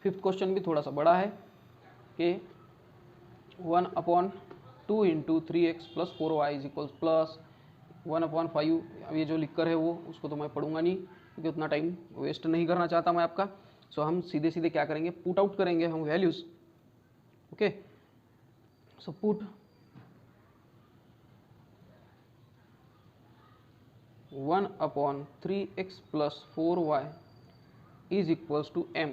Fifth question भी थोड़ा सा बड़ा है कि 1/2 into 3x plus 4y is equal plus 1/5। अब ये जो लिख कर है वो उसको तो मैं पढ़ूंगा नहीं क्योंकि उतना टाइम वेस्ट नहीं करना चाहता मैं आपका। सो हम सीधे सीधे क्या करेंगे, पुट आउट करेंगे हम values. Okay, so put 1/3x plus 4y is equals to m।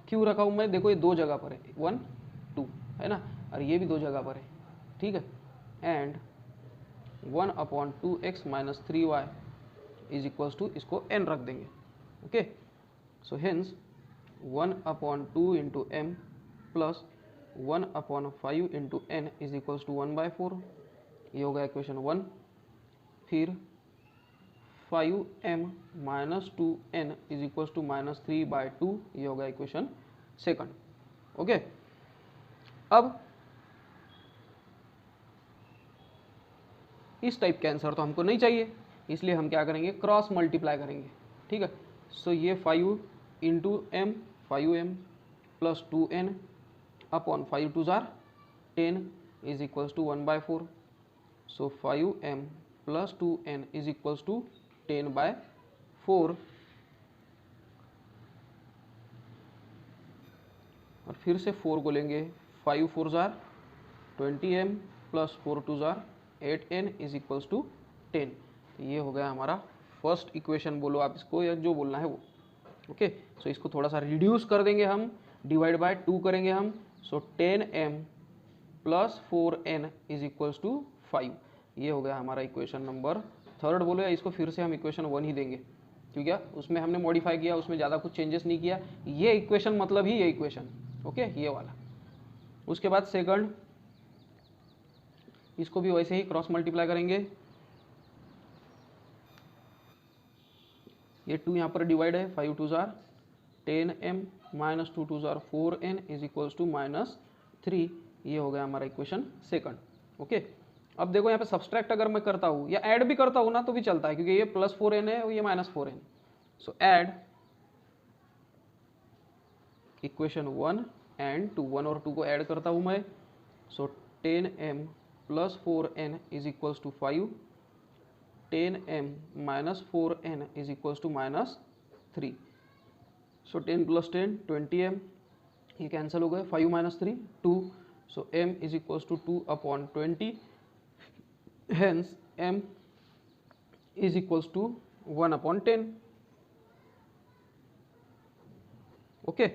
क्यों रखा हूं मैं, देखो ये दो जगह पर है, 1 2 है ना, और ये भी दो जगह पर है, ठीक है। And 1/2x minus 3y is equals to, इसको n रख देंगे। Okay, so hence 1/2 into m plus 1/5 into n is equals to 1/4। ये हो गया इक्वेशन 1। फिर 5m minus 2n is equals to minus 3/2, ये हो गया इक्वेशन सेकंड। ओके, अब इस टाइप के आंसर तो हमको नहीं चाहिए, इसलिए हम क्या करेंगे, क्रॉस मल्टीप्लाई करेंगे। ठीक है, सो ये 5 into M, 5m plus 2n upon 5 2 जार 10 is equals to 1/4। So 5m plus 2n is equals to 10/4। और फिर से 4 को लेंगे, 5 4 जार 20m प्लस 4 2 जार 8n इज इक्वल्स टू 10। ये हो गया हमारा फर्स्ट इक्वेशन, बोलो आप इसको या जो बोलना है वो। ओके, सो इसको थोड़ा सा रिड्यूस कर देंगे हम, डिवाइड बाय 2 करेंगे हम। So 10m plus 4n is equals to 5। ये हो गया हमारा इक्वेशन नंबर थर्ड, बोलो, या इसको फिर से हम इक्वेशन 1 ही देंगे क्योंकि उसमें हमने मॉडिफाई किया, उसमें ज़्यादा कुछ चेंजेस नहीं किया। ये इक्वेशन मतलब ही ये इक्वेशन, ओके, ये वाला। उसके बाद सेकंड, इसको भी वैसे ही क्रॉस मल्टीप्लाई करेंगे। ये 2 यहाँ पर डिवाइड है, 5 2 जार 10m माइनस 2 2 जार 4n is equals to minus 3। ये हो गया हमारा इक्वेशन सेकंड। ओके, अब देखो यहाँ पे सब्सट्रैक्ट अगर मैं करता हूँ या ऐड भी करता हूँ ना तो भी चलता है क्योंकि ये प्लस 4n है और ये minus 4n। So add equation 1 and 2, 1 और 2 को ऐड करता हूँ मैं। So 10m plus 4n is equals to 5, 10m minus 4n is equals to minus 3। So 10 plus 10 20m, ये कैंसिल हो गए, 5 minus 3 2। So m is equals to 2/20, hence m is equals to 1/10। Okay,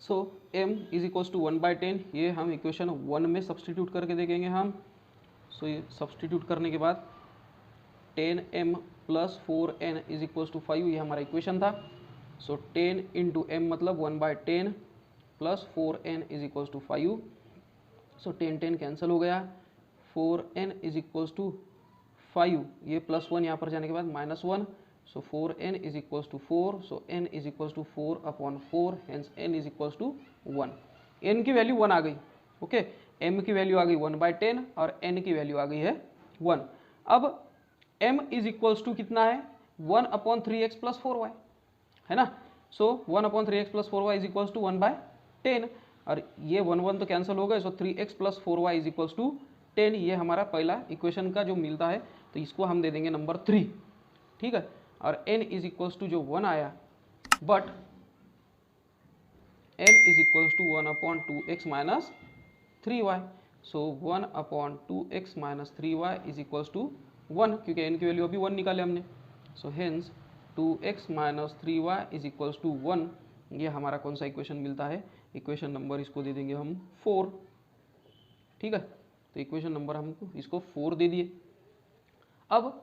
so m is equals to 1/10, ये हम equation 1 में substitute करके देखेंगे हम। सो ये सब्सटीट्यूट करने के बाद 10m plus 4n is equals to 5, ये हमारा इक्वेशन था। सो 10 इंटू m मतलब 1/10 plus 4n is equals to 5। So 10 10 cancel हो गया, 4n इज इक्वल्स टू 5, ये प्लस 1 यहाँ पर जाने के बाद minus 1। So 4n is equals to 4। So n is equals to 4/4, hence n is equals to 1। n की वैल्यू 1 आ गई। ओके, m की वैल्यू आ गई 1/10 और n की वैल्यू आ गई है 1। अब m इज इक्वल्स टू कितना है, 1/3x प्लस 4y है ना। So 1/3x plus 4y is equals to 1/10 और ये 1 1 तो कैंसिल हो गए। So 3x plus 4y is equals to 10। ये हमारा पहला इक्वेशन का जो मिलता है, तो इसको हम दे देंगे नंबर 3। ठीक है, और n इज इक्वल्स टू जो 1 आया, but n is equals to 1/2x minus 3y। So 1/2x minus 3y is equals to 1, क्योंकि n की वैल्यू अभी 1 निकाले हमने। So hence 2x minus 3y is equals to 1। ये हमारा कौन सा इक्वेशन मिलता है, इक्वेशन नंबर इसको दे देंगे हम 4। ठीक है, तो इक्वेशन नंबर हमको इसको 4 दे दिए। अब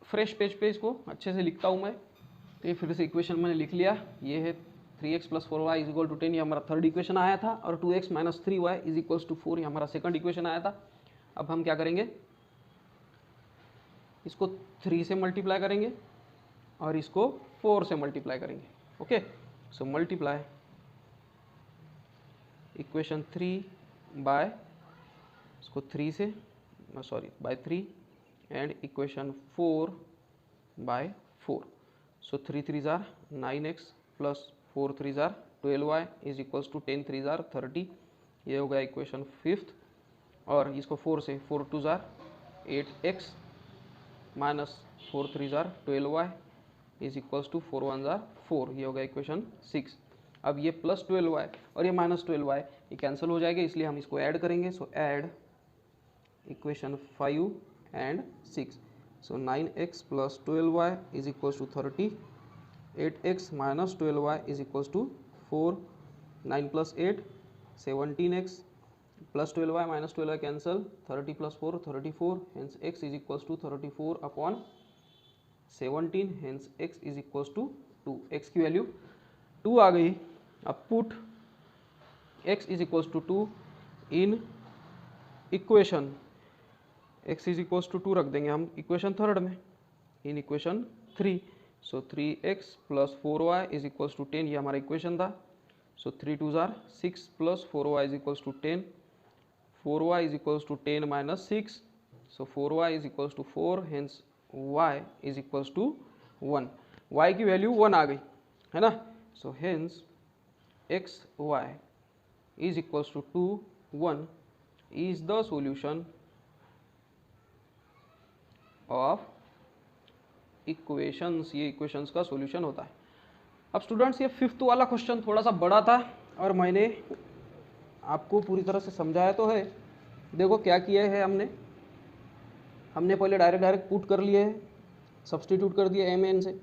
फ्रेश पेज पे इसको अच्छे से लिखता हूँ मैं। तो ये फिर से इक्वेशन मैंने लिख लिया, ये है 3x plus 4y is equal to 10, ये हमारा थर्ड इक्वेशन आया था, और 2x minus 3y is equals to 4, ये हमारा सेकंड इक्वेशन आया था। अब हम क्या करेंगे, इसको 3 से मल्टीप्लाई करेंगे और इसको 4 से मल्टीप्लाई करेंगे। Okay, so multiply equation 3 by, इसको 3 से sorry by 3 and equation 4 by 4। So 3 3 जार 9x प्लस 4 3 जार 12y इज इक्वल्स टू 10 3 जार 30, ये हो गया इक्वेशन 5th। और इसको 4 से 4 2 जार 8x माइनस 4 3 जार 12y इज इक्वल्स टू 4 1 जार 4, ये हो गया इक्वेशन 6। अब ये प्लस 12y और ये माइनस 12y ये कैंसिल हो जाएगा, इसलिए हम इसको ऐड करेंगे। So add equation 5 and 6। So 9x plus 12y is equals to 30, 8x minus 12y is equals to 4, 9 plus 8 17x plus 12y minus 12y cancel, 30 plus 4 34, hence x is equals to 34 upon 17, hence x is equals to 2। x की value 2 आ गई। अब put x is equals to 2 in equation, x is equals to 2 रख देंगे हम equation 3rd में, in equation 3। So 3x plus 4y is equals to 10, ये हमारा इक्वेशन था। सो 3 2 जार 6 plus 4y is equals to 10, 4y is equals to 10 minus 6, so 4y is equals to 4, hence y is equals to 1। y की value 1 आ गई है ना। So hence x y is equals to 2 1 is the solution of equations, ये equations का solution होता है। अब स्टूडेंट्स ये 5th वाला क्वेश्चन थोड़ा सा बड़ा था और मैंने आपको पूरी तरह से समझाया तो है। देखो क्या किया है हमने पहले डायरेक्ट पुट कर लिए है, सब्सटीट्यूट कर दिया m n से,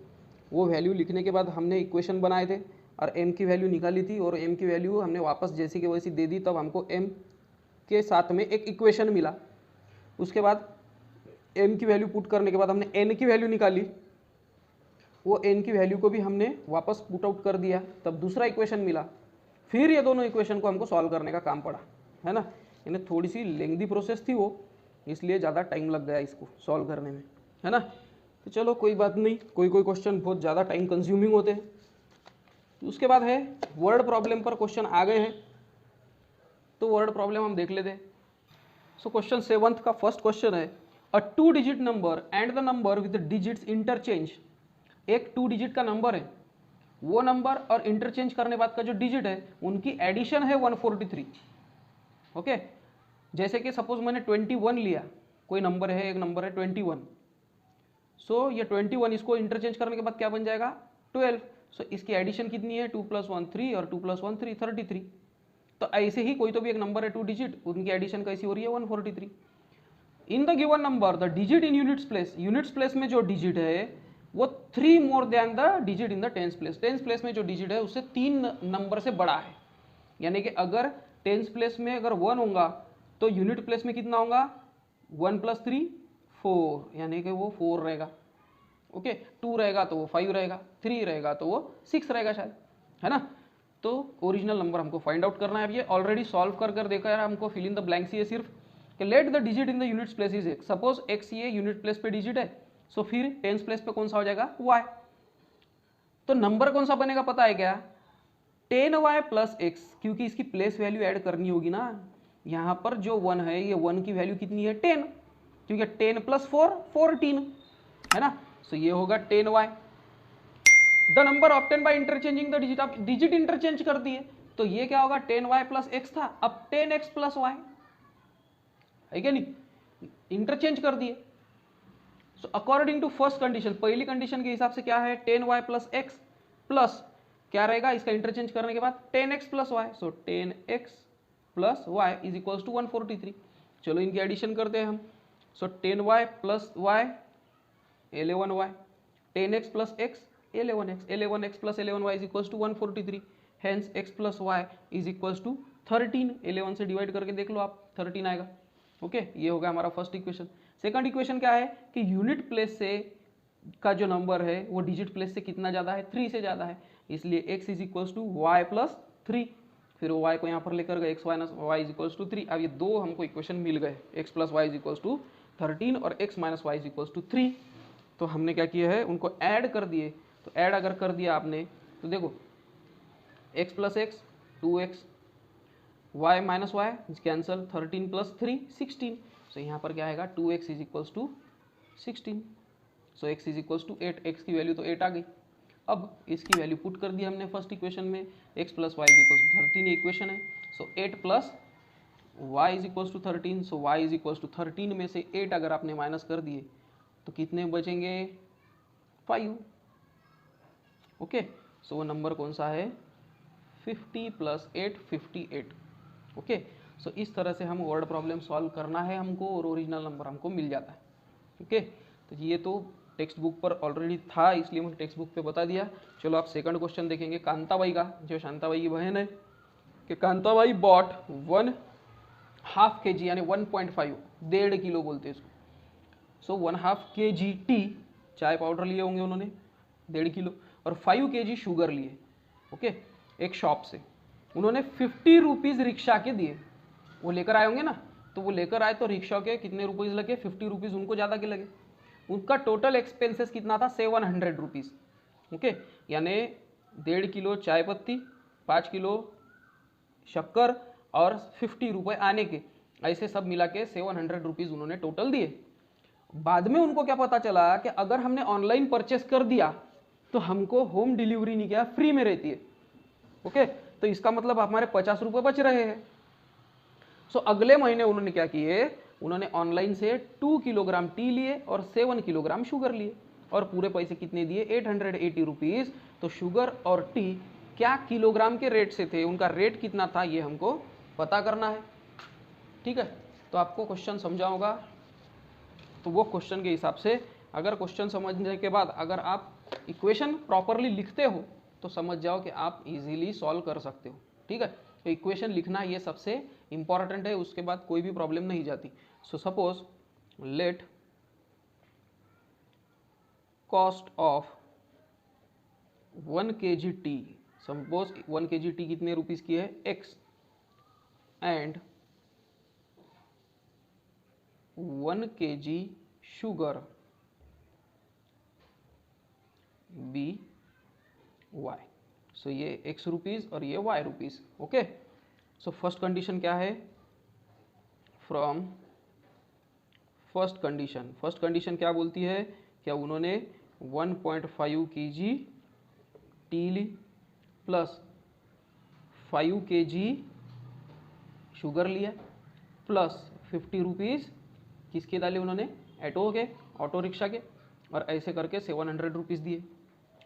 वो वैल्यू लिखने के बाद हमने इक्वेशन बनाए थे और m की वैल्यू निकाली थी और m की वैल्यू हमने वापस जैसी की वैसी दे दी, तब हमको m के साथ में एक इक्वेशन मिला। उसके बाद m की वैल्यू पुट करने के बाद हमने n की वैल्यू निकाली, वो n की वैल्यू को भी हमने वापस पुट आउट कर दिया, तब दूसरा इक्वेशन मिला। फिर ये दोनों इक्वेशन को हमको सॉल्व करने का काम पड़ा, है ना। इन्हें थोड़ी सी लेंथी प्रोसेस थी वो, इसलिए ज़्यादा टाइम लग गया इसको सॉल्व करने में, है ना। तो चलो कोई बात नहीं, कोई क्वेश्चन बहुत ज़्यादा टाइम कंज्यूमिंग होते हैं। तो उसके बाद है वर्ड प्रॉब्लम पर क्वेश्चन आ गए हैं, तो वर्ड प्रॉब्लम हम देख लेते हैं। सो क्वेश्चन 7th का फर्स्ट क्वेश्चन है, अ 2 digit number and the number with digits interchange. एक 2 डिजिट का नंबर है, वो नंबर और इंटरचेंज करने बाद का जो डिजिट है उनकी एडिशन है 143। ओके, जैसे कि सपोज मैंने 21 लिया, कोई नंबर है, एक नंबर है 21। सो ये 21 इसको इंटरचेंज करने के बाद क्या बन जाएगा 12। सो इसकी एडिशन कितनी है 2 + 1 3 और 2 + 1 3 33। तो ऐसे ही कोई तो भी एक नंबर है 2 डिजिट, उनकी एडिशन कैसी हो रही है 143। In the given number the digit in units place, units place में जो डिजिट है वो 3 more than the digit in the tens place. Tens place में जो डिजिट है उससे 3 नंबर से बड़ा है, यानी कि अगर टेंस प्लेस में अगर 1 होगा तो यूनिट प्लेस में कितना होगा 1 + 3 4, यानी कि वो 4 रहेगा। ओके, 2 रहेगा तो वो 5 रहेगा, 3 रहेगा तो वो 6 रहेगा शायद, है ना। तो ओरिजिनल नंबर हमको फाइंड आउट करना है। अब ये ऑलरेडी सॉल्व कर देखा यार, हमको फिल इन द ब्लैंक्स ही है सिर्फ कि let the digit in the units place is x। Suppose x ये यूनिट प्लेस पे डिजिट है, सो फिर टेंस प्लेस पे कौन सा हो जाएगा y। तो नंबर कौन सा बनेगा पता है क्या 10y + x, क्योंकि इसकी प्लेस वैल्यू ऐड करनी होगी ना। यहाँ पर जो 1 है ये 1 की वैल्यू कितनी है 10, क्योंकि 10 + 4 14 है ना। सो ये होगा 10y। The number obtain by interchanging the digit, आप डिजिट इंटरचेंज कर दिए तो ये क्या होगा 10y + x था, अब 10x + y है क्या नहीं, इंटरचेंज कर दिए। So according to first condition, पहली कंडीशन के हिसाब से क्या है 10y + x प्लस क्या रहेगा इसका इंटरचेंज करने के बाद 10x + y। So 10x + y is equals to 143। चलो इनकी एडिशन करते हैं हम। So 10y + y 11y, 10x + x 11x, 11x + 11y is equals to 143। Hence x + y is equals to 13। 11 से डिवाइड करके देख लो आप, 13 आएगा। ओके, ये होगा हमारा फर्स्ट इक्वेशन। सेकंड इक्वेशन क्या है कि यूनिट प्लेस से का जो नंबर है वो डिजिट प्लेस से कितना ज़्यादा है 3 से ज़्यादा है, इसलिए x is equals to y + 3। फिर वो y को यहाँ पर लेकर गए, x - y is equals to 3। अब ये दो हमको इक्वेशन मिल गए, x + y is equals to 13 और x - y is equals to 3। तो हमने क्या किया है उनको ऐड कर दिए। तो ऐड अगर कर दिया आपने तो देखो x + x 2x, y - y cancel, 13 + 3 16। So यहाँ पर क्या आएगा 2x is equals to 16। So x is equals to 8, x की वैल्यू तो 8 आ गई। अब इसकी वैल्यू पुट कर दी हमने फर्स्ट इक्वेशन में, x plus Y is equal to 13 ये इक्वेशन है। So 8 plus Y is equal to 13, so Y is equal to 13 में से 8 अगर आपने माइनस कर दिए तो कितने बचेंगे, 5। ओके, सो वो नंबर कौन सा है, 50 प्लस 8 58। ओके, सो इस तरह से हम वर्ड प्रॉब्लम सॉल्व करना है हमको और ओरिजिनल नंबर हमको मिल जाता है। ओके, तो ये तो टेक्स्ट बुक पर ऑलरेडी था इसलिए मैंने टेक्स्ट बुक पे बता दिया। चलो आप सेकंड क्वेश्चन देखेंगे कांताबाई का, जो शांताबाई की बहन है, कि कांताबाई बॉट 1/2 kg यानी 1.5 1.5 किलो बोलते हैं इसको। सो 1/2 kg टी चाय पाउडर लिए होंगे उन्होंने 1.5 किलो, और 5 kg शुगर लिए। ओके, एक शॉप से उन्होंने 50 रुपीज़ रिक्शा के दिए। वो लेकर आए होंगे ना, तो वो लेकर आए तो रिक्शा के कितने रुपीज़ लगे, 50 रुपीज़ उनको ज़्यादा के लगे। उनका टोटल एक्सपेंसेस कितना था, 700 रुपीज़। ओके, यानी 1.5 किलो चाय पत्ती, 5 किलो शक्कर और 50 रुपये आने के, ऐसे सब मिला के 700 रुपीज़ उन्होंने टोटल दिए। बाद में उनको क्या पता चला कि अगर हमने ऑनलाइन परचेस कर दिया तो हमको होम डिलीवरी नहीं किया, फ्री में रहती है। ओके, तो इसका मतलब हमारे 50 रुपये बच रहे हैं। सो अगले महीने उन्होंने क्या किए, उन्होंने ऑनलाइन से 2 किलोग्राम टी लिए और 7 किलोग्राम शुगर लिए, और पूरे पैसे कितने दिए, 880 रुपीज़। तो शुगर और टी क्या किलोग्राम के रेट से थे, उनका रेट कितना था, ये हमको पता करना है। ठीक है, तो आपको क्वेश्चन समझा होगा, तो वो क्वेश्चन के हिसाब से, अगर क्वेश्चन समझने के बाद अगर आप इक्वेशन प्रॉपरली लिखते हो तो समझ जाओ कि आप इजीली सॉल्व कर सकते हो। ठीक है, तो इक्वेशन लिखना ये सबसे इंपॉर्टेंट है, उसके बाद कोई भी प्रॉब्लम नहीं जाती। So suppose let cost of 1 kg tea, suppose 1 kg tea कितने रुपीज़ की है, x, and 1 kg sugar be y. So ये x रुपीज़ और ये y rupees. Okay, so first condition क्या है, फ्रॉम फर्स्ट कंडीशन क्या बोलती है, क्या उन्होंने 1.5 kg टी ली प्लस 5 kg शुगर लिया प्लस 50 रुपीज़ किसके डाले उन्होंने, ऑटो रिक्शा के, और ऐसे करके 700 रुपीज़ दिए।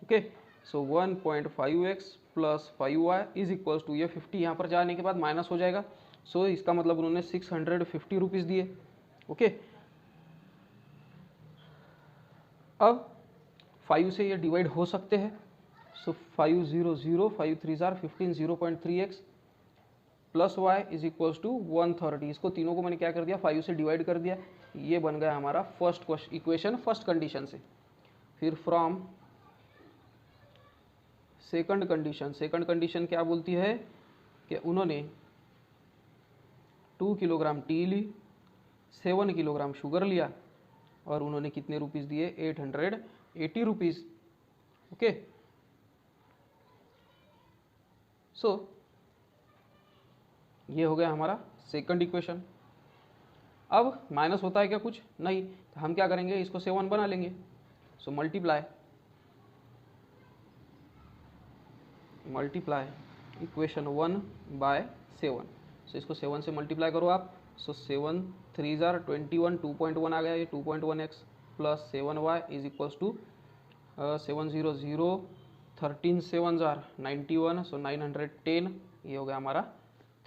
Okay, so 1.5x plus 5y is equals to, ये 50 यहाँ पर जाने के बाद माइनस हो जाएगा। सो इसका मतलब उन्होंने 650 रुपीज़ दिए। ओके, अब 5 से ये डिवाइड हो सकते हैं। So 5 0 0 5 3 15 0.3x plus y is equals to 130। इसको तीनों को मैंने क्या कर दिया, 5 से डिवाइड कर दिया। ये बन गया हमारा फर्स्ट इक्वेशन फर्स्ट कंडीशन से। फिर फ्रॉम सेकंड कंडीशन क्या बोलती है कि उन्होंने 2 किलोग्राम टी ली, 7 किलोग्राम शुगर लिया, और उन्होंने कितने रुपीज़ दिए, 880 रुपीज़। ओके, सो ये हो गया हमारा सेकंड इक्वेशन। अब माइनस होता है क्या, कुछ नहीं, तो हम क्या करेंगे, इसको 7 बना लेंगे। So multiply equation 1 by 7। So इसको 7 से मल्टीप्लाई करो आप। सो 7 3 21, 2.1 आ गया, ये 2.1x plus 7y is equals to 700 13 7 91, so 910। ये हो गया हमारा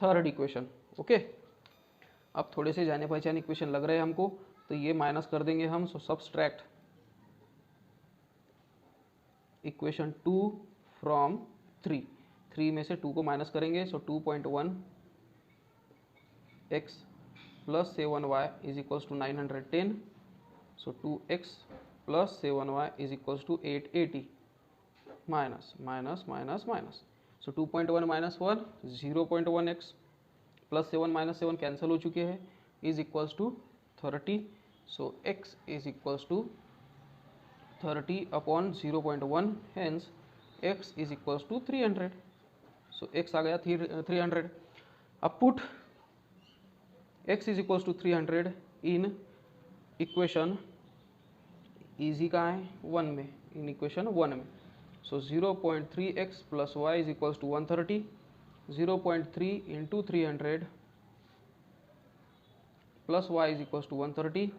थर्ड इक्वेशन। ओके, अब थोड़े से जाने पहचान इक्वेशन लग रहे हैं हमको, तो ये माइनस कर देंगे हम। सो सब्सट्रैक्ट इक्वेशन 2 फ्रॉम 3 में से 2 को माइनस करेंगे। So 2.1 x plus 7y is equals to 910। So 2x plus 7y is equals to 880 minus minus minus minus. So 2.1 minus 1 0.1x plus 7 minus 7 cancel हो चुके हैं, is equals to 30। So x is equals to 30 upon 0.1, hence x is equals to 300। So x आ गया 300। अब put x is equals to 300 in equation, easy कहाँ है, 1 में, in equation 1 में। So 0.3x plus y is equals to 130. 0.3 into 300 plus y is equals to 130.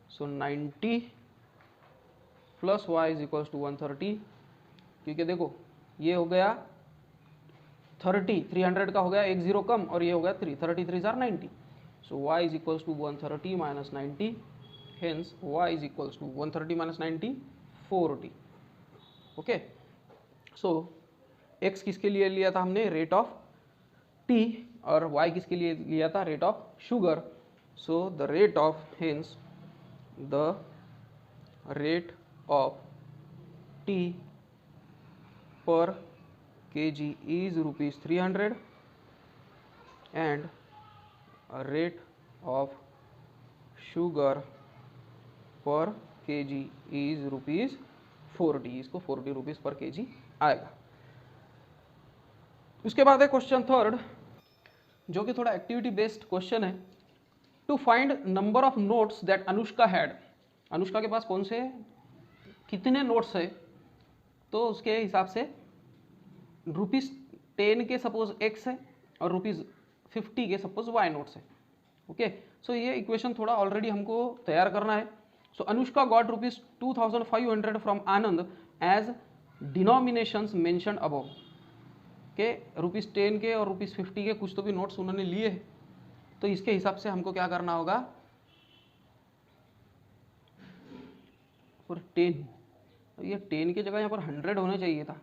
So 90 plus Y is equals to 130, क्योंकि देखो ये हो गया 30, 300 का हो गया 1 0 कम, और ये हो गया 3, 33 are 90. So Y is equals to 130 minus 90, hence y is equals to 130 minus 90 40. Okay, so x किसके लिए लिया था हमने, रेट ऑफ टी, और वाई किसके लिए लिया था, rate of sugar. So the rate of, hence the rate of tea per kg is rupees 300 and a rate of sugar per kg is rupees 40. इसको 40 रुपीज पर kg आएगा. उसके बाद है क्वेश्चन थर्ड, जो कि थोड़ा एक्टिविटी बेस्ड क्वेश्चन है. To find number of notes that Anushka had. Anushka के पास कौन से कितने नोट्स है, तो उसके हिसाब से ₹10 के सपोज x है और ₹50 के सपोज y नोट्स है. ओके, सो ये इक्वेशन थोड़ा ऑलरेडी हमको तैयार करना है. So Anushka got ₹2500 from Anand as denominations mentioned above. के ₹10 के और ₹50 के कुछ तो भी नोट्स उन्होंने लिए हैं, तो इसके हिसाब से हमको क्या करना होगा, और 10, ये 10 की जगह यहाँ पर 100 होना चाहिए था,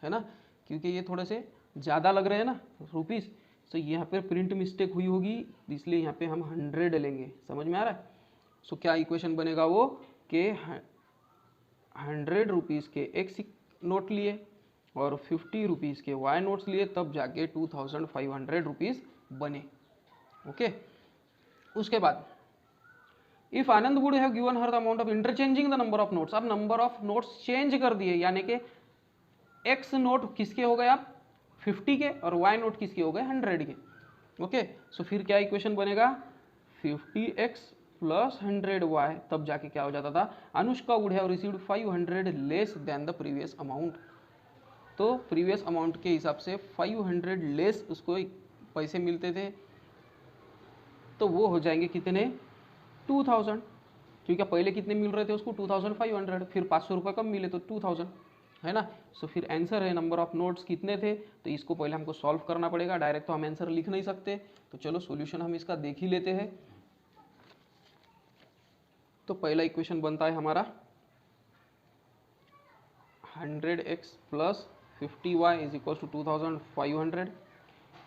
है ना, क्योंकि ये थोड़े से ज़्यादा लग रहे हैं ना रुपीस. सो यहाँ पर प्रिंट मिस्टेक हुई होगी, इसलिए यहाँ पे हम 100 लेंगे. समझ में आ रहा है. सो क्या इक्वेशन बनेगा वो, कि 100 रुपीज़ के एक्स नोट लिए और 50 रुपीज़ के वाई नोट्स लिए, तब जाके 2500 रुपीज़ बने. ओके, उसके बाद if Anand would have given her the amount of interchanging the number of notes. अब नंबर ऑफ नोट्स चेंज कर दिए, यानी कि एक्स नोट किसके हो गए आप 50 के, और वाई नोट किसके हो गए 100 के. ओके, सो फिर क्या इक्वेशन बनेगा, 50x प्लस 100y, तब जाके क्या हो जाता था, Anushka would have received 500 less than the previous amount. तो प्रीवियस अमाउंट के हिसाब से 500 लेस उसको पैसे मिलते थे, तो वो हो जाएंगे कितने, 2000, क्योंकि पहले कितने मिल रहे थे उसको 2500, फिर 500 रुपये कम मिले तो 2000, है ना. सो फिर आंसर है नंबर ऑफ नोट्स कितने थे, तो इसको पहले हमको सॉल्व करना पड़ेगा, डायरेक्ट तो हम आंसर लिख नहीं सकते. तो चलो सॉल्यूशन हम इसका देख ही लेते हैं. तो पहला इक्वेशन बनता है हमारा 100x plus 50y is equal to 2500,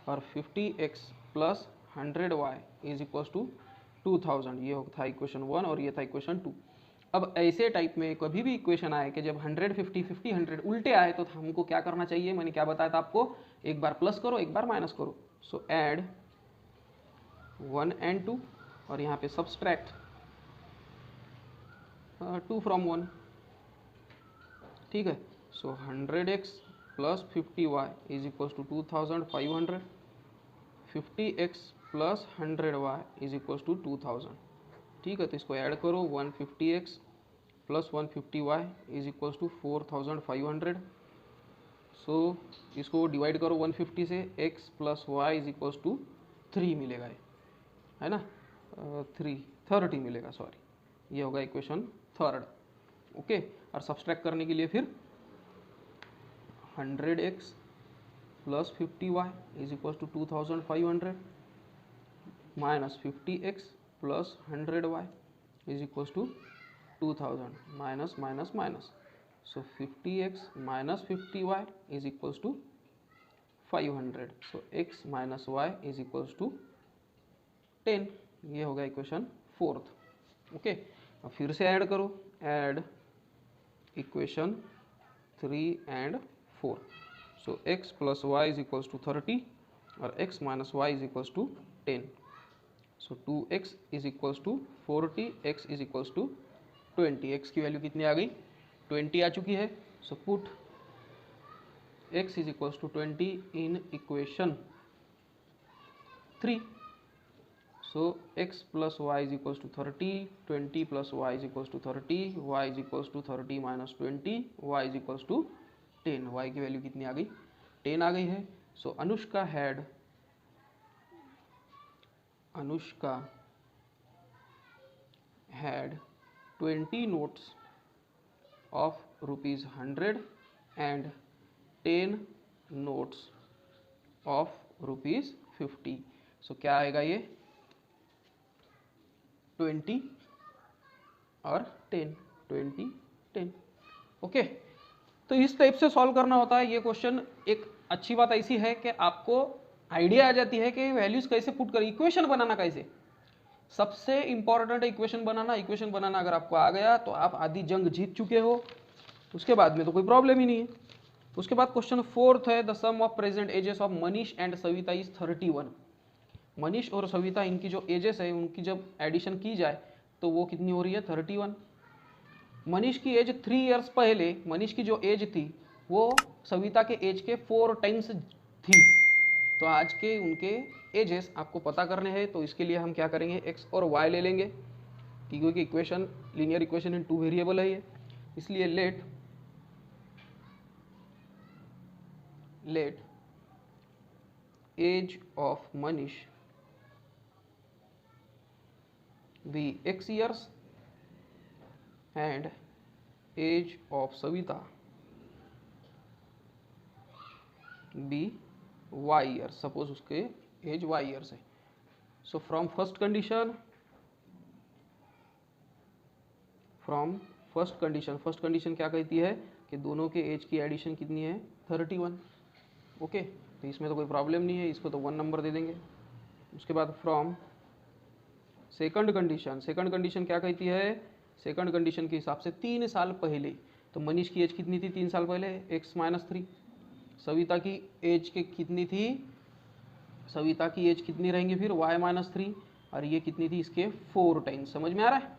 और 50x plus 100y is equal to 2000. ये था इक्वेशन 1 और ये था इक्वेशन 2. अब ऐसे टाइप में कभी भी इक्वेशन आए कि जब 100 50 50 100 उल्टे आए, तो हमको क्या करना चाहिए, मैंने क्या बताया था आपको, एक बार प्लस करो एक बार माइनस करो. सो ऐड 1 and 2, और यहाँ पे सब्सट्रैक्ट 2 from 1. ठीक है. So 100x plus 50y is equal to 2500, 50x plus 100y is equal to 2000. ठीक है, तो इसको ऐड करो, 150x plus 150y is equal to 4500. So इसको डिवाइड करो 150 से, x plus Y is equal to 3 मिलेगा, है ना, 30 मिलेगा, सॉरी, ये होगा इक्वेशन थर्ड. ओके, और सब्सट्रैक्ट करने के लिए फिर 100x plus 50y is equal to 2500 minus 50x plus 100y is equal to 2000, minus minus minus. So 50x minus 50y is equal to 500. So x minus y is equal to 10. ये होगा equation fourth. Okay, अब फिर से add करो, add equation 3 and 4. So x plus Y is equal to 30 और x minus y is equal to 10. So 2x is equal to 40, x is equal to 20. x की value कितनी आ गई, 20 आ चुकी है. So put x is equal to 20 in equation 3. So x plus Y is equal to 30, 20 plus Y is equal to 30, y is equal to 30 minus 20, y is equal to 10, y की value कितनी आ गई, 10 आ गई है। So Anushka had 20 notes of ₹100 and 10 notes of ₹50। सो क्या आएगा ये, 20 और 10। ओके, तो इस टाइप से सॉल्व करना होता है ये क्वेश्चन। एक अच्छी बात ऐसी है कि आपको आइडिया आ जाती है कि वैल्यूज कैसे पुट कर, इक्वेशन बनाना कैसे, सबसे इंपॉर्टेंट है इक्वेशन बनाना। इक्वेशन बनाना अगर आपको आ गया तो आप आधी जंग जीत चुके हो, उसके बाद में तो कोई प्रॉब्लम ही नहीं है। उसके बाद क्वेश्चन 4 है, the sum of present ages of Manish and Savita is 31। Manish और सविता इनकी जो एजेस है उनकी जब एडिशन की जाए तो वो कितनी हो रही है, 31। मनीष की एज 3 इयर्स पहले, मनीष की जो एज थी वो सविता के एज के 4 टाइम्स थी। तो आज के उनके एजेस आपको पता करने हैं, तो इसके लिए हम क्या करेंगे, x और y ले लेंगे, क्योंकि equation linear equation in 2 variable है ये। इसलिए let age of Manish be x years and age of Savita be y years। Suppose उसके एज y years है। सो फ्रॉम फर्स्ट कंडीशन क्या कहती है कि दोनों के एज की एडिशन कितनी है, 31। ओके, तो इसमें तो कोई प्रॉब्लम नहीं है, इसको तो 1 नंबर दे देंगे। उसके बाद फ्रॉम सेकंड कंडीशन क्या कहती है, सेकंड कंडीशन के हिसाब से 3 साल पहले, तो मनीष की एज कितनी थी 3 साल पहले, x-3। सविता की एज के कितनी थी, सविता की एज कितनी रहेंगी फिर y-3, और ये कितनी थी इसके 4 टाइम्स। समझ में आ रहा है?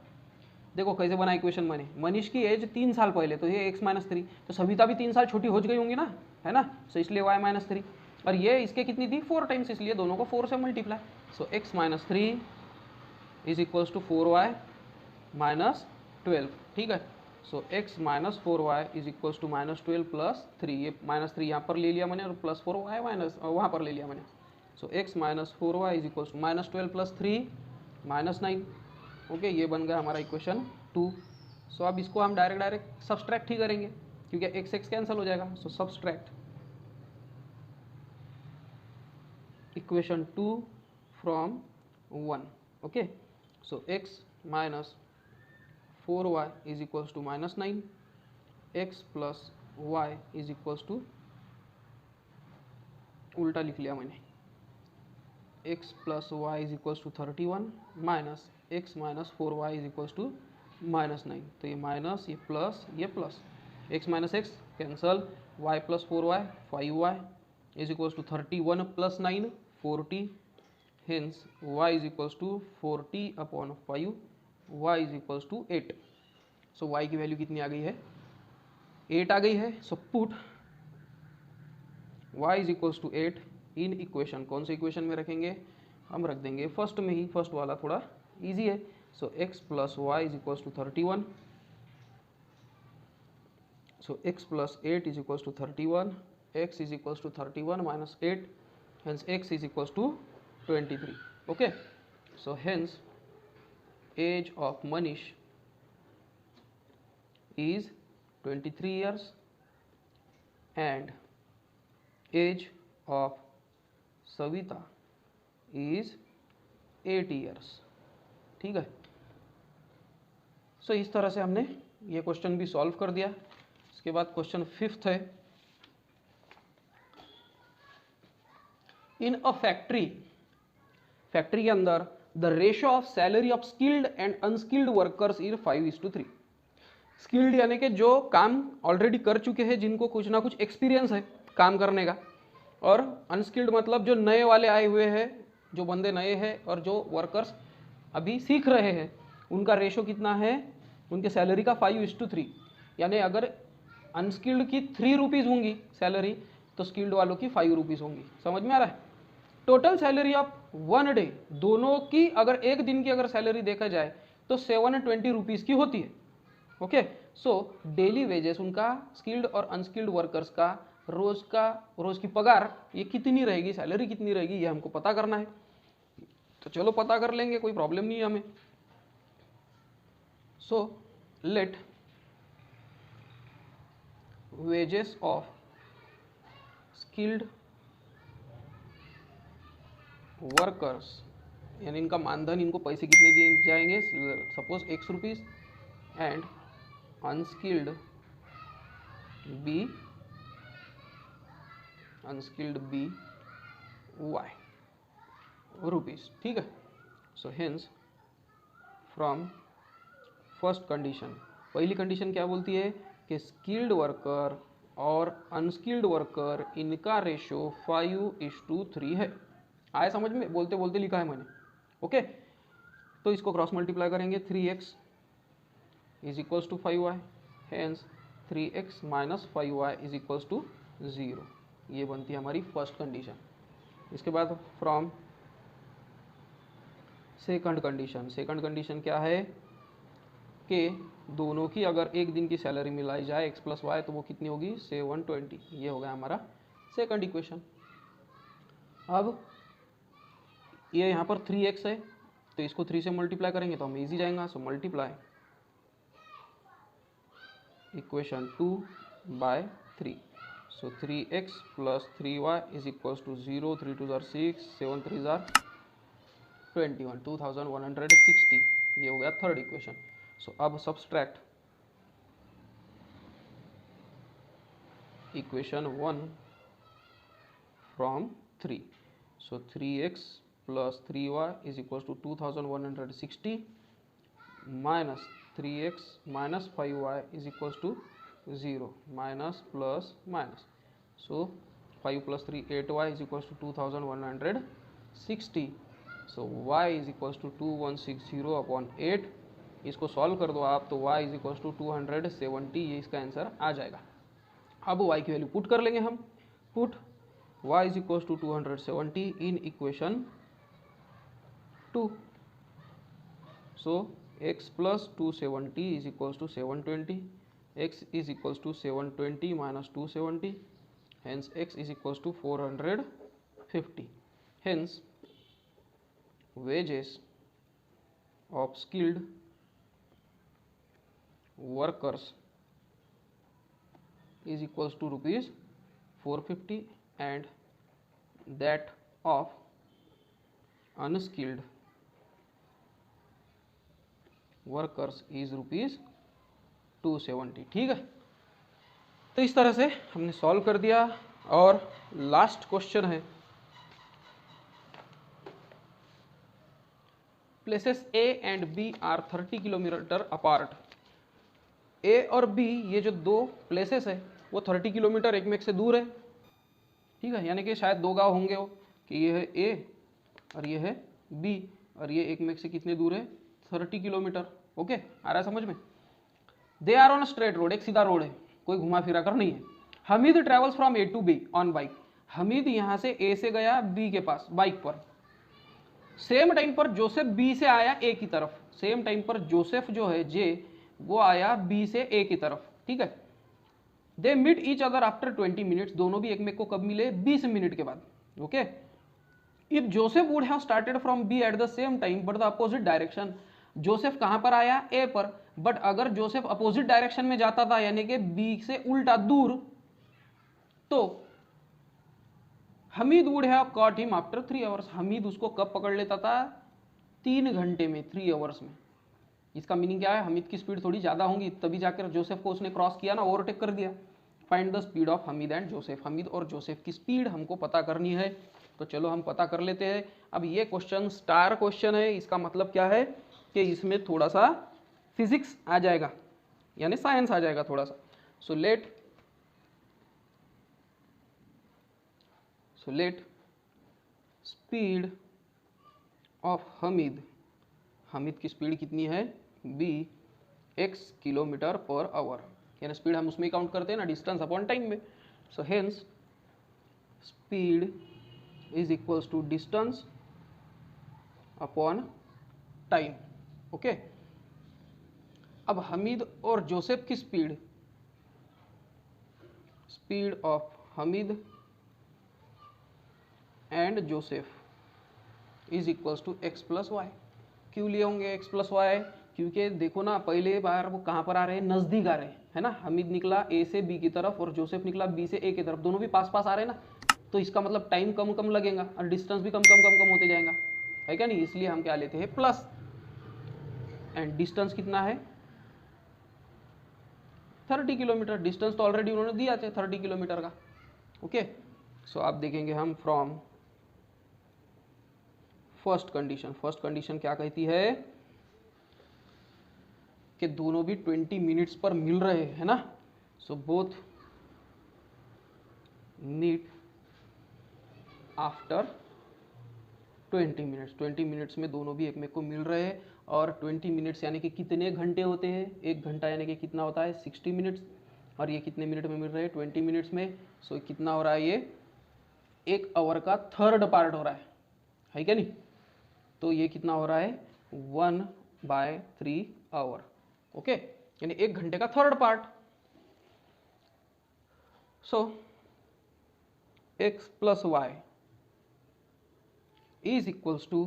देखो कैसे बना इक्वेशन मैंने, मनीष की एज 3 साल पहले, तो ये x-3, तो सविता भी 3 साल छोटी हो गई होंगी ना, है ना, सो इसलिए y-3, और ये इसके कितनी थी 4 टाइम्स, इसलिए दोनों को 4 से multiply. So x-3 is equals to 4y minus 12। ठीक है, so x minus 4y is equals to -12 plus 3। ये -3 यहाँ पर ले लिया मैंने और प्लस 4y माइनस वहाँ पर ले लिया मैंने। So x minus 4y is equals to -12 plus 3 -9। Okay, ये बन गया हमारा इक्वेशन 2। सो अब इसको हम डायरेक्ट सब्सट्रैक्ट ही करेंगे, क्योंकि x कैंसिल हो जाएगा। So subtract equation 2 from 1। Okay, so x minus 4y is equals to -9, x plus y is equals to, उल्टा लिख लिया मैंने, x plus y is equals to 31 minus x minus 4y is equals to -9। तो ये minus, ये plus, ये plus, x minus x cancel, y plus 4y 5y is equals to 31 plus 9 40, hence y is equals to 40/5, y is equals to 8। So y की value कितनी आ गई है, 8 आ गई है। So put y is equals to 8 in equation, कौन से इक्वेशन में रखेंगे, हम रख देंगे फर्स्ट में ही, फर्स्ट वाला थोड़ा इजी है। So x plus y is equals to 31, so x plus 8 is equals to 31, x is equals to 31 minus 8, hence x is equals to 23। Okay, so hence age of Manish is 23 years and age of Savita is 8 years। ठीक है, सो इस तरह से हमने ये question भी solve कर दिया। इसके बाद क्वेश्चन 5 है, इन अ फैक्ट्री के अंदर the ratio of salary of skilled and unskilled workers is 5:3। Skilled यानी कि जो काम ऑलरेडी कर चुके हैं, जिनको कुछ ना कुछ एक्सपीरियंस है काम करने का, और अनस्किल्ड मतलब जो नए वाले आए हुए हैं, जो बंदे नए हैं और जो वर्कर्स अभी सीख रहे हैं, उनका रेशो कितना है, उनके सैलरी का 5:3। यानी अगर अनस्किल्ड की 3 रुपीज़ होंगी सैलरी, तो स्किल्ड वालों की 5 रुपीज़ होंगी। समझ में आ रहा है? टोटल सैलरी ऑफ 1 डे, दोनों की अगर एक दिन की अगर सैलरी देखा जाए तो 720 रुपीज़ की होती है। ओके, सो डेली वेजेस उनका स्किल्ड और अनस्किल्ड वर्कर्स का रोज की पगार ये कितनी रहेगी, सैलरी कितनी रहेगी, ये हमको पता करना है। तो चलो पता कर लेंगे, कोई प्रॉब्लम नहीं है हमें। So let wages of skilled workers, यानी इनका मानधन, इनको पैसे कितने दिए जाएंगे, suppose ₹X and unskilled be Y rupees, ठीक है। So hence from first condition, पहली कंडीशन क्या बोलती है कि स्किल्ड वर्कर और अनस्किल्ड वर्कर इनका रेशो 5:3 है। आया समझ में, बोलते बोलते लिखा है मैंने, ओके। तो इसको क्रॉस मल्टीप्लाई करेंगे, 3x is equals to 5y, hence 3x minus 5y is equals to 0। ये बनती है हमारी फर्स्ट कंडीशन। इसके बाद फ्रॉम सेकंड कंडीशन क्या है कि दोनों की अगर एक दिन की सैलरी मिलाई जाए x प्लस वाई तो वो कितनी होगी, 720। ये हो गया हमारा सेकंड इक्वेशन। अब ये यहाँ पर 3x है तो इसको 3 से मल्टीप्लाई करेंगे तो हमें इजी जाएगा। So multiply equation 2 by 3। So 3x plus 3y is equals to 0, 3 2 जार 6, 7 3 जार 21, 2160। ये हो गया थर्ड इक्वेशन। सो अब subtract equation 1 from 3। So 3x plus 3y is equal to 2160 minus 3x minus 5y is equal to 0, minus plus minus. So 5 plus 3 8y is equal to 2160। So y is equal to 2160 upon 8। इसको solve कर दो आप तो y is equal to 270, ये इसका answer आ जाएगा। अब y की वैल्यू पुट कर लेंगे हम, put y is equal to 270 in equation 2। So x plus 270 is equal to 720, x is equal to 720 minus 270, hence x is equal to 450। Hence wages of skilled workers is equals to rupees 450 and that of unskilled workers is rupees 270। ठीक है, तो इस तरह से हमने solve कर दिया। और लास्ट क्वेश्चन है, places A and B are 30 kilometre apart. A और B ये जो दो प्लेसेस है वो 30 किलोमीटर एक में से दूर है, ठीक है। यानी कि शायद दो गांव होंगे वो, कि ये है A और ये है B, और ये एक में से कितने दूर है, 30 किलोमीटर। ओके, आ रहा है समझ में। They are on straight road, एक सीधा रोड है, कोई घुमा फिरा कर नहीं है। Hamid travels from A to B on bike. Hamid यहाँ से A से गया B के पास बाइक पर। सेम टाइम पर जोसेफ बी से आया ए की तरफ, सेम टाइम पर जोसेफ जो है जे वो आया बी से ए की तरफ, ठीक है। They meet each other after 20 minutes, दोनों भी एक में को कब मिले, 20 मिनट के बाद। Okay, if Joseph would have started from B at the same time but the opposite direction, Joseph कहां पर आया, ए पर, बट अगर जोसेफ अपोजिट डायरेक्शन में जाता था यानी कि बी से उल्टा दूर, तो Hamid would have caught him after 3 hours, Hamid उसको कब पकड़ लेता था, 3 घंटे में, 3 आवर्स में। इसका मीनिंग क्या है, हमीद की स्पीड थोड़ी ज्यादा होगी तभी जाकर जोसेफ को उसने क्रॉस किया ना, ओवरटेक कर दिया। Find the speed of Hamid and Joseph, Hamid और जोसेफ की स्पीड हमको पता करनी है। तो चलो हम पता कर लेते हैं। अब ये क्वेश्चन स्टार क्वेश्चन है, इसका मतलब क्या है कि इसमें थोड़ा सा फिजिक्स आ जाएगा, यानी साइंस आ जाएगा थोड़ा सा। So let speed of Hamid, Hamid की स्पीड कितनी है, b x kilometre per our, यानी स्पीड हम उसमें काउंट करते हैं ना, डिस्टेंस अपॉन टाइम में। So hence speed is equals to distance upon time. Okay, अब हमीद और जोसेफ की speed of Hamid and Joseph is equals to x plus y. क्यों लिए होंगे एक्स प्लस वाई? क्योंकि देखो ना, पहले बार वो कहाँ पर आ रहे हैं, नज़दीक आ रहे हैं, है ना। हमीद निकला ए से बी की तरफ और जोसेफ निकला बी से ए की तरफ, दोनों भी पास पास आ रहे हैं ना, तो इसका मतलब टाइम कम कम लगेगा और डिस्टेंस भी कम कम कम कम होते जाएगा, है क्या नहीं। इसलिए हम क्या लेते हैं, प्लस। एंड डिस्टेंस कितना है, 30 किलोमीटर। डिस्टेंस तो ऑलरेडी उन्होंने दिया था 30 किलोमीटर का। ओके, सो आप देखेंगे हम फ्रॉम फर्स्ट कंडीशन क्या कहती है कि दोनों भी 20 मिनट्स पर मिल रहे हैं, है ना। So both meet after 20 minutes में दोनों भी एक में को मिल रहे हैं। और 20 मिनट्स यानी कि कितने घंटे होते हैं, एक घंटा यानी कि कितना होता है 60 मिनट्स, और ये कितने मिनट में मिल रहे हैं 20 मिनट्स में। सो कितना हो रहा है, ये एक आवर का थर्ड पार्ट हो रहा है क्या नहीं। तो ये कितना हो रहा है 1/3 आवर। ओके, यानी एक घंटे का third part. So x plus Y is equals to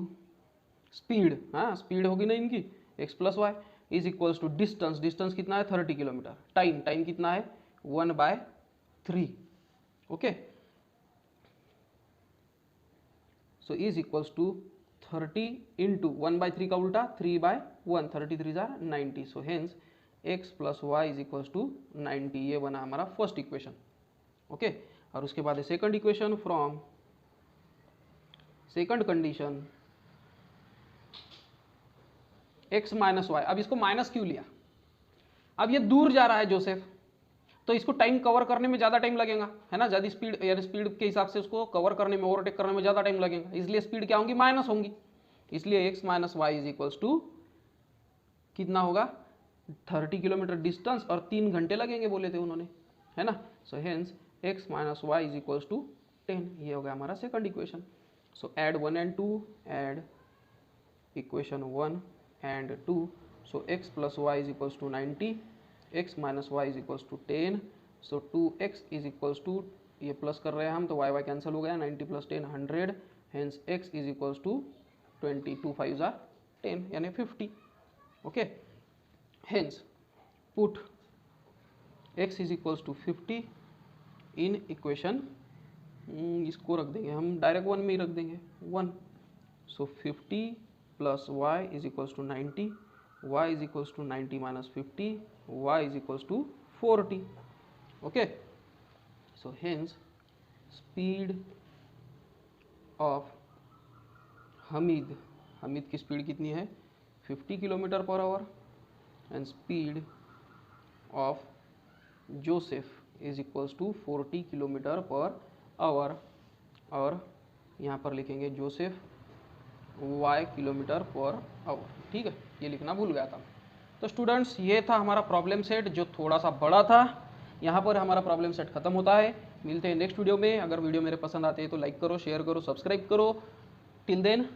speed, हाँ स्पीड होगी ना इनकी, x plus Y is equals to distance कितना है 30 किलोमीटर, टाइम कितना है 1/3। Okay, so is equals to 30 into 1/3 का उल्टा 3/1, 33 जार 90। So hence x plus Y is equals to 90। ये बना हमारा फर्स्ट इक्वेशन। ओके, और उसके बाद second equation from second condition x minus y. अब इसको माइनस क्यों लिया, अब ये दूर जा रहा है जोसेफ, तो इसको टाइम कवर करने में ज़्यादा टाइम लगेगा, है ना। ज़्यादा स्पीड यानी स्पीड के हिसाब से उसको कवर करने में, ओवरटेक करने में ज़्यादा टाइम लगेगा, इसलिए स्पीड क्या होंगी, माइनस होंगी। इसलिए x minus y is equals to कितना होगा 30 किलोमीटर डिस्टेंस और 3 घंटे लगेंगे बोले थे उन्होंने, है ना। So hence x minus y is equals to 10। ये हो गया हमारा second equation. So add 1 and 2, add equation 1 and 2। so x plus y is equals to 90, x minus y is equals to 10। so 2x is equals to, ये plus कर रहे हैं हम तो y कैंसिल हो गया, 90 plus 10 100। hence x is equals to 20, 2 5 are 10 यानी 50। Okay, hence put x is equals to 50 in equation, इसको रख देंगे हम डायरेक्ट 1 में ही रख देंगे 1। So 50 plus y is equals to 90, y is equals to 90 minus 50, y is equals to 40। Okay, so hence speed of Hamid की speed कितनी है 50 kilometre per hour, and speed of Joseph is equals to 40 kilometre per hour. और यहाँ पर लिखेंगे Joseph y kilometre per hour. ठीक है, ये लिखना भूल गया था। तो स्टूडेंट्स, ये था हमारा प्रॉब्लम सेट जो थोड़ा सा बड़ा था। यहाँ पर हमारा प्रॉब्लम सेट खत्म होता है। मिलते हैं नेक्स्ट वीडियो में। अगर वीडियो मेरे पसंद आते हैं तो लाइक करो, शेयर करो, सब्सक्राइब करो। Till then